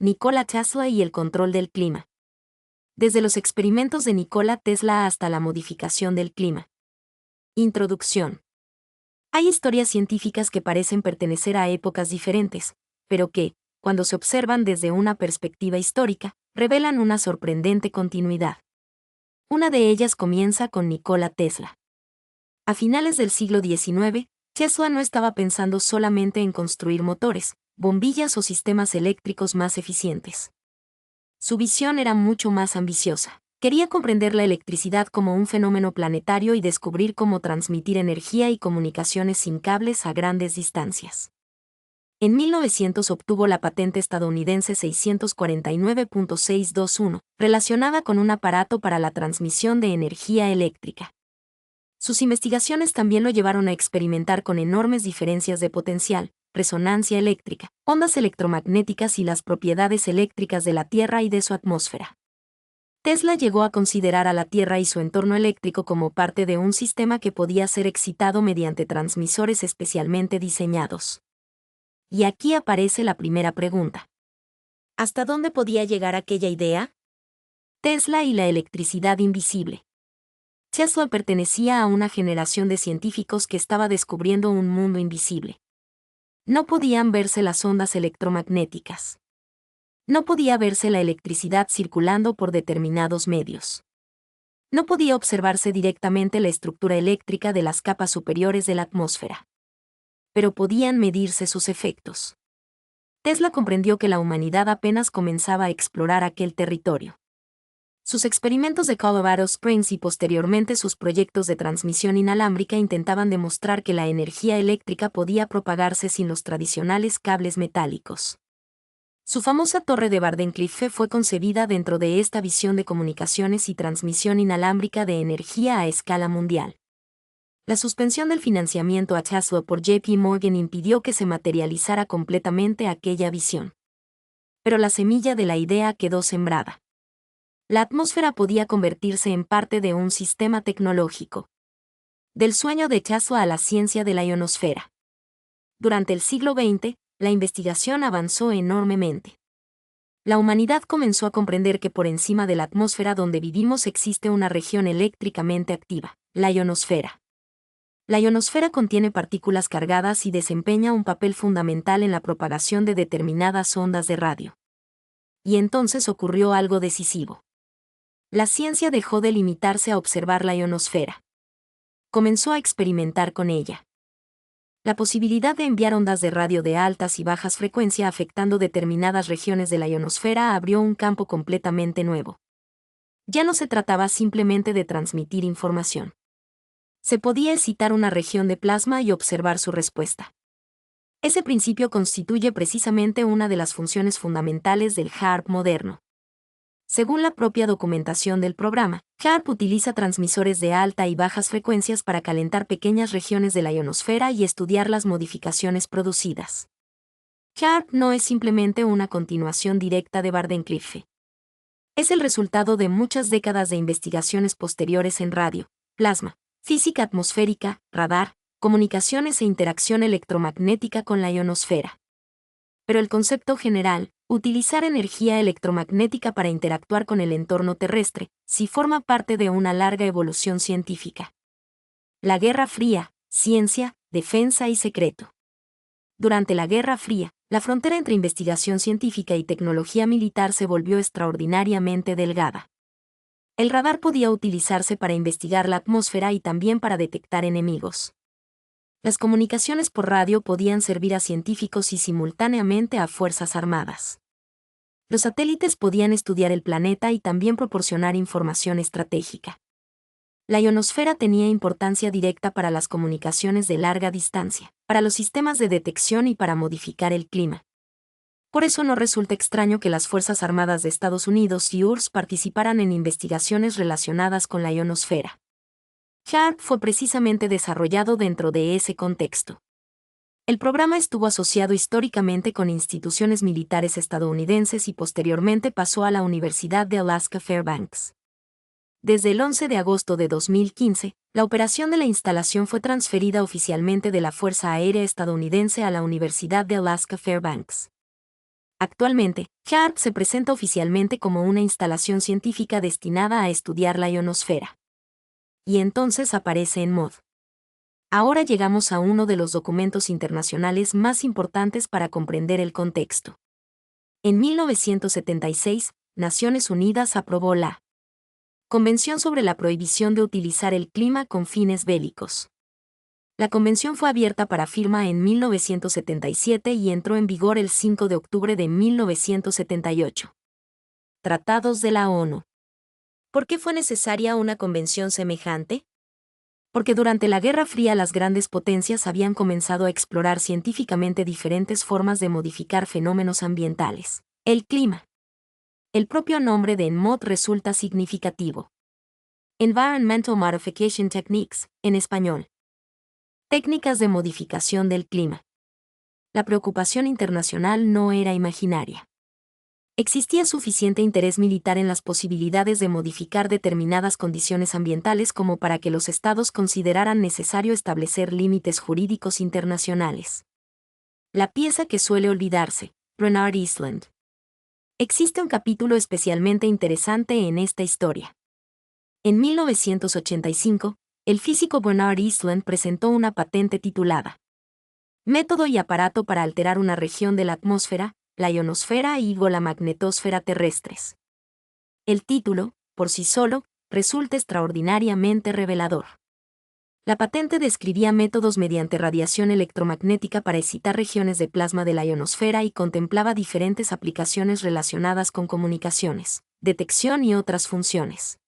Nikola Tesla y el control del clima. Desde los experimentos de Nikola Tesla hasta la modificación del clima. Introducción. Hay historias científicas que parecen pertenecer a épocas diferentes, pero que, cuando se observan desde una perspectiva histórica, revelan una sorprendente continuidad. Una de ellas comienza con Nikola Tesla. A finales del siglo XIX, Tesla no estaba pensando solamente en construir motores, bombillas o sistemas eléctricos más eficientes. Su visión era mucho más ambiciosa. Quería comprender la electricidad como un fenómeno planetario y descubrir cómo transmitir energía y comunicaciones sin cables a grandes distancias. En 1900 obtuvo la patente estadounidense 649.621, relacionada con un aparato para la transmisión de energía eléctrica. Sus investigaciones también lo llevaron a experimentar con enormes diferencias de potencial, resonancia eléctrica, ondas electromagnéticas y las propiedades eléctricas de la Tierra y de su atmósfera. Tesla llegó a considerar a la Tierra y su entorno eléctrico como parte de un sistema que podía ser excitado mediante transmisores especialmente diseñados. Y aquí aparece la primera pregunta. ¿Hasta dónde podía llegar aquella idea? Tesla y la electricidad invisible. Tesla pertenecía a una generación de científicos que estaba descubriendo un mundo invisible. No podían verse las ondas electromagnéticas. No podía verse la electricidad circulando por determinados medios. No podía observarse directamente la estructura eléctrica de las capas superiores de la atmósfera. Pero podían medirse sus efectos. Tesla comprendió que la humanidad apenas comenzaba a explorar aquel territorio. Sus experimentos de Colorado Springs y posteriormente sus proyectos de transmisión inalámbrica intentaban demostrar que la energía eléctrica podía propagarse sin los tradicionales cables metálicos. Su famosa torre de Wardenclyffe fue concebida dentro de esta visión de comunicaciones y transmisión inalámbrica de energía a escala mundial. La suspensión del financiamiento a Tesla por JP Morgan impidió que se materializara completamente aquella visión. Pero la semilla de la idea quedó sembrada. La atmósfera podía convertirse en parte de un sistema tecnológico. Del sueño de Tesla a la ciencia de la ionosfera. Durante el siglo XX, la investigación avanzó enormemente. La humanidad comenzó a comprender que por encima de la atmósfera donde vivimos existe una región eléctricamente activa, la ionosfera. La ionosfera contiene partículas cargadas y desempeña un papel fundamental en la propagación de determinadas ondas de radio. Y entonces ocurrió algo decisivo. La ciencia dejó de limitarse a observar la ionosfera. Comenzó a experimentar con ella. La posibilidad de enviar ondas de radio de altas y bajas frecuencias afectando determinadas regiones de la ionosfera abrió un campo completamente nuevo. Ya no se trataba simplemente de transmitir información. Se podía excitar una región de plasma y observar su respuesta. Ese principio constituye precisamente una de las funciones fundamentales del HAARP moderno. Según la propia documentación del programa, HAARP utiliza transmisores de alta y bajas frecuencias para calentar pequeñas regiones de la ionosfera y estudiar las modificaciones producidas. HAARP no es simplemente una continuación directa de Wardenclyffe. Es el resultado de muchas décadas de investigaciones posteriores en radio, plasma, física atmosférica, radar, comunicaciones e interacción electromagnética con la ionosfera. Pero el concepto general, utilizar energía electromagnética para interactuar con el entorno terrestre, sí forma parte de una larga evolución científica. La Guerra Fría, ciencia, defensa y secreto. Durante la Guerra Fría, la frontera entre investigación científica y tecnología militar se volvió extraordinariamente delgada. El radar podía utilizarse para investigar la atmósfera y también para detectar enemigos. Las comunicaciones por radio podían servir a científicos y simultáneamente a fuerzas armadas. Los satélites podían estudiar el planeta y también proporcionar información estratégica. La ionosfera tenía importancia directa para las comunicaciones de larga distancia, para los sistemas de detección y para modificar el clima. Por eso no resulta extraño que las Fuerzas Armadas de Estados Unidos y URSS participaran en investigaciones relacionadas con la ionosfera. HAARP fue precisamente desarrollado dentro de ese contexto. El programa estuvo asociado históricamente con instituciones militares estadounidenses y posteriormente pasó a la Universidad de Alaska Fairbanks. Desde el 11 de agosto de 2015, la operación de la instalación fue transferida oficialmente de la Fuerza Aérea Estadounidense a la Universidad de Alaska Fairbanks. Actualmente, HAARP se presenta oficialmente como una instalación científica destinada a estudiar la ionosfera. Y entonces aparece en MOD. Ahora llegamos a uno de los documentos internacionales más importantes para comprender el contexto. En 1976, Naciones Unidas aprobó la Convención sobre la prohibición de utilizar el clima con fines bélicos. La convención fue abierta para firma en 1977 y entró en vigor el 5 de octubre de 1978. Tratados de la ONU. ¿Por qué fue necesaria una convención semejante? Porque durante la Guerra Fría las grandes potencias habían comenzado a explorar científicamente diferentes formas de modificar fenómenos ambientales. El clima. El propio nombre de ENMOD resulta significativo. Environmental Modification Techniques, en español. Técnicas de modificación del clima. La preocupación internacional no era imaginaria. Existía suficiente interés militar en las posibilidades de modificar determinadas condiciones ambientales como para que los estados consideraran necesario establecer límites jurídicos internacionales. La pieza que suele olvidarse, Bernard Eastland. Existe un capítulo especialmente interesante en esta historia. En 1985, el físico Bernard Eastland presentó una patente titulada Método y aparato para alterar una región de la atmósfera, la ionosfera o la magnetosfera terrestres. El título, por sí solo, resulta extraordinariamente revelador. La patente describía métodos mediante radiación electromagnética para excitar regiones de plasma de la ionosfera y contemplaba diferentes aplicaciones relacionadas con comunicaciones, detección y otras funciones.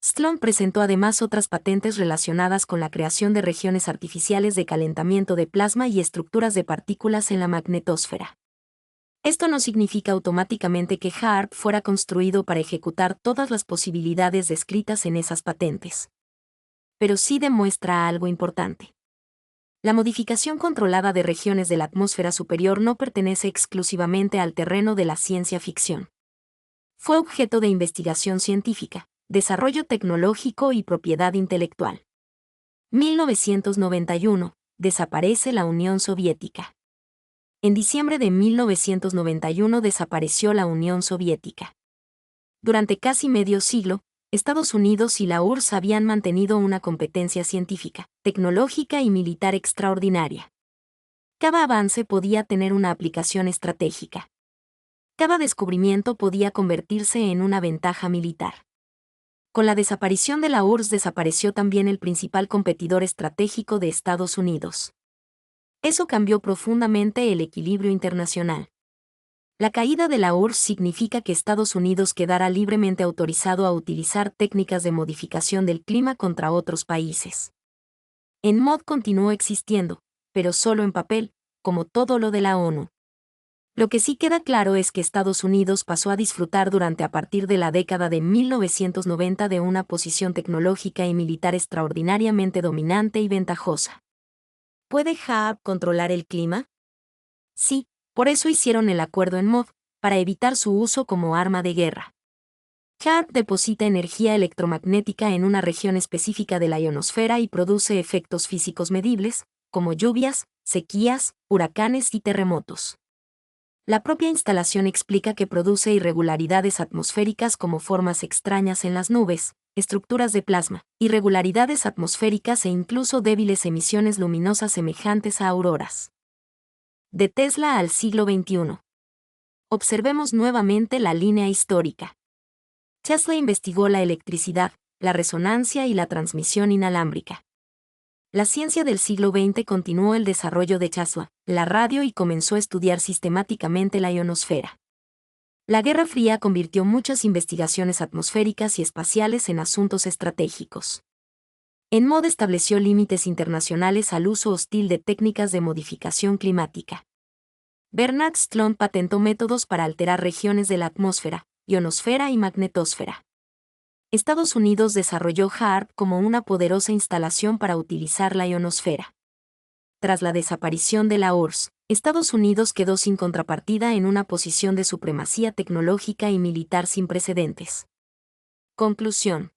Eastland presentó además otras patentes relacionadas con la creación de regiones artificiales de calentamiento de plasma y estructuras de partículas en la magnetosfera. Esto no significa automáticamente que HAARP fuera construido para ejecutar todas las posibilidades descritas en esas patentes. Pero sí demuestra algo importante. La modificación controlada de regiones de la atmósfera superior no pertenece exclusivamente al terreno de la ciencia ficción. Fue objeto de investigación científica, desarrollo tecnológico y propiedad intelectual. 1991. Desaparece la Unión Soviética. En diciembre de 1991 desapareció la Unión Soviética. Durante casi medio siglo, Estados Unidos y la URSS habían mantenido una competencia científica, tecnológica y militar extraordinaria. Cada avance podía tener una aplicación estratégica. Cada descubrimiento podía convertirse en una ventaja militar. Con la desaparición de la URSS desapareció también el principal competidor estratégico de Estados Unidos. Eso cambió profundamente el equilibrio internacional. La caída de la URSS significa que Estados Unidos quedará libremente autorizado a utilizar técnicas de modificación del clima contra otros países. ENMOD continuó existiendo, pero solo en papel, como todo lo de la ONU. Lo que sí queda claro es que Estados Unidos pasó a disfrutar durante a partir de la década de 1990 de una posición tecnológica y militar extraordinariamente dominante y ventajosa. ¿Puede HAARP controlar el clima? Sí, por eso hicieron el acuerdo ENMOD, para evitar su uso como arma de guerra. HAARP deposita energía electromagnética en una región específica de la ionosfera y produce efectos físicos medibles, como lluvias, sequías, huracanes y terremotos. La propia instalación explica que produce irregularidades atmosféricas como formas extrañas en las nubes, estructuras de plasma, irregularidades atmosféricas e incluso débiles emisiones luminosas semejantes a auroras. De Tesla al siglo XXI. Observemos nuevamente la línea histórica. Tesla investigó la electricidad, la resonancia y la transmisión inalámbrica. La ciencia del siglo XX continuó el desarrollo de Tesla, la radio y comenzó a estudiar sistemáticamente la ionosfera. La Guerra Fría convirtió muchas investigaciones atmosféricas y espaciales en asuntos estratégicos. ENMOD estableció límites internacionales al uso hostil de técnicas de modificación climática. Bernard Eastland patentó métodos para alterar regiones de la atmósfera, ionosfera y magnetosfera. Estados Unidos desarrolló HAARP como una poderosa instalación para utilizar la ionosfera. Tras la desaparición de la URSS, Estados Unidos quedó sin contrapartida en una posición de supremacía tecnológica y militar sin precedentes. Conclusión.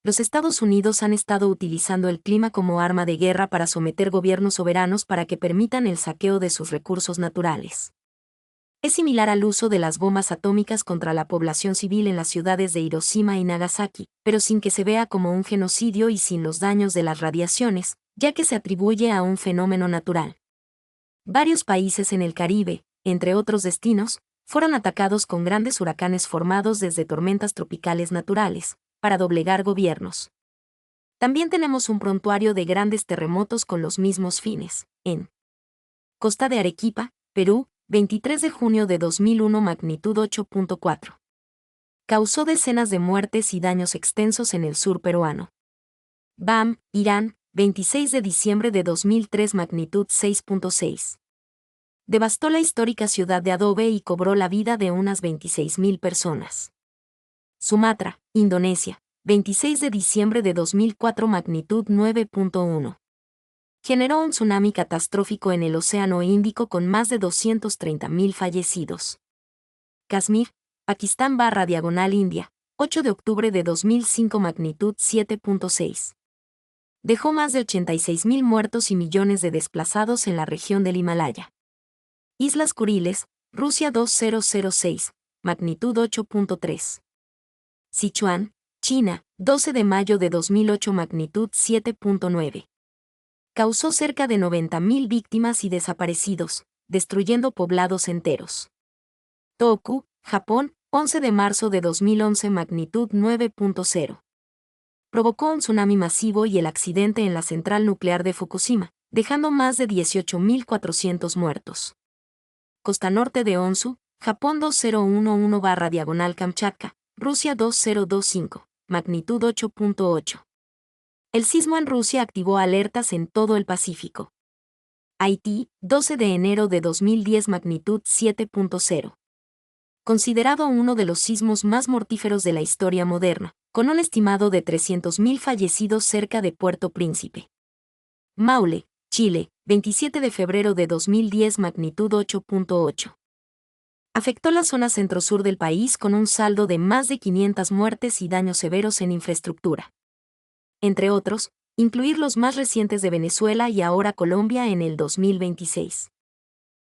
Los Estados Unidos han estado utilizando el clima como arma de guerra para someter gobiernos soberanos para que permitan el saqueo de sus recursos naturales. Es similar al uso de las bombas atómicas contra la población civil en las ciudades de Hiroshima y Nagasaki, pero sin que se vea como un genocidio y sin los daños de las radiaciones, ya que se atribuye a un fenómeno natural. Varios países en el Caribe, entre otros destinos, fueron atacados con grandes huracanes formados desde tormentas tropicales naturales, para doblegar gobiernos. También tenemos un prontuario de grandes terremotos con los mismos fines, en Costa de Arequipa, Perú, 23 de junio de 2001 magnitud 8.4. Causó decenas de muertes y daños extensos en el sur peruano. Bam, Irán, 26 de diciembre de 2003 magnitud 6.6. Devastó la histórica ciudad de Adobe y cobró la vida de unas 26.000 personas. Sumatra, Indonesia, 26 de diciembre de 2004 magnitud 9.1. Generó un tsunami catastrófico en el Océano Índico con más de 230.000 fallecidos. Kashmir, Pakistán / India, 8 de octubre de 2005 magnitud 7.6. Dejó más de 86.000 muertos y millones de desplazados en la región del Himalaya. Islas Kuriles, Rusia 2006, magnitud 8.3. Sichuan, China, 12 de mayo de 2008 magnitud 7.9. Causó cerca de 90.000 víctimas y desaparecidos, destruyendo poblados enteros. Tohoku, Japón, 11 de marzo de 2011 magnitud 9.0. Provocó un tsunami masivo y el accidente en la central nuclear de Fukushima, dejando más de 18.400 muertos. Costa norte de Onsu, Japón 2011 / Kamchatka, Rusia 2025, magnitud 8.8. El sismo en Rusia activó alertas en todo el Pacífico. Haití, 12 de enero de 2010 magnitud 7.0. Considerado uno de los sismos más mortíferos de la historia moderna, con un estimado de 300.000 fallecidos cerca de Puerto Príncipe. Maule, Chile, 27 de febrero de 2010 magnitud 8.8. Afectó la zona centro-sur del país con un saldo de más de 500 muertes y daños severos en infraestructura. Entre otros, incluir los más recientes de Venezuela y ahora Colombia en el 2026.